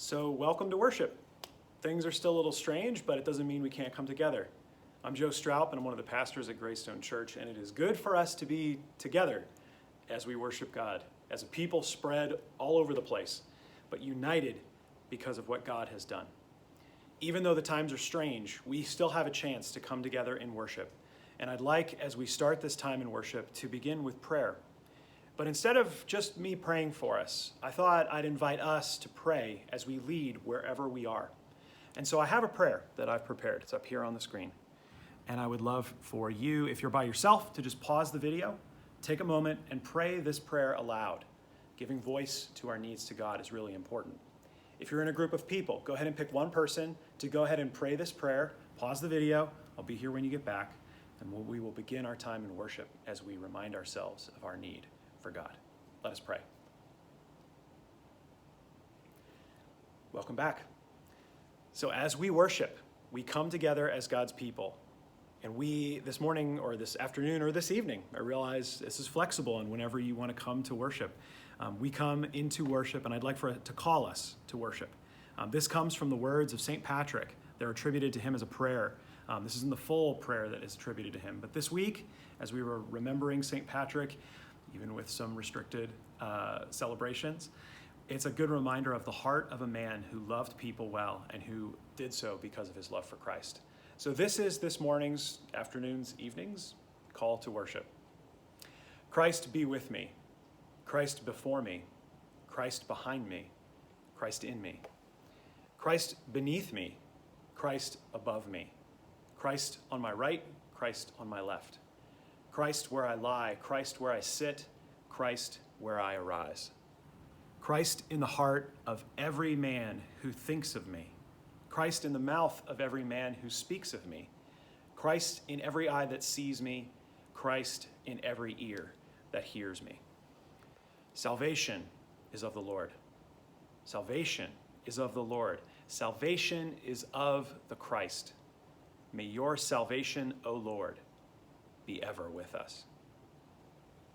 So welcome to worship. Things are still a little strange, but it doesn't mean we can't come together. I'm Joe Stroup, and I'm one of the pastors at Graystone Church, and it is good for us to be together as we worship God, as a people spread all over the place, but united because of what God has done. Even though the times are strange, we still have a chance to come together in worship. And I'd like, as we start this time in worship, to begin with prayer. But instead of just me praying for us, I thought I'd invite us to pray as we lead wherever we are. And so I have a prayer that I've prepared. It's up here on the screen. And I would love for you, if you're by yourself, to just pause the video, take a moment, and pray this prayer aloud. Giving voice to our needs to God is really important. If you're in a group of people, go ahead and pick one person to go ahead and pray this prayer. Pause the video. I'll be here when you get back. And we will begin our time in worship as we remind ourselves of our need for God. Let us pray. Welcome back. So as we worship, we come together as God's people. And we, this morning or this afternoon or this evening, I realize this is flexible and whenever you want to come to worship, we come into worship, and I'd like for it to call us to worship. This comes from the words of St. Patrick. They're attributed to him as a prayer. This isn't the full prayer that is attributed to him. But this week, as we were remembering St. Patrick, even with some restricted celebrations, it's a good reminder of the heart of a man who loved people well and who did so because of his love for Christ. So this is this morning's, afternoon's, evening's call to worship. Christ be with me. Christ before me. Christ behind me. Christ in me. Christ beneath me. Christ above me. Christ on my right. Christ on my left. Christ where I lie, Christ where I sit, Christ where I arise. Christ in the heart of every man who thinks of me. Christ in the mouth of every man who speaks of me. Christ in every eye that sees me. Christ in every ear that hears me. Salvation is of the Lord. Salvation is of the Lord. Salvation is of the Christ. May your salvation, O Lord, be ever with us.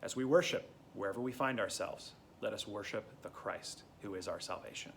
As we worship, wherever we find ourselves, let us worship the Christ who is our salvation.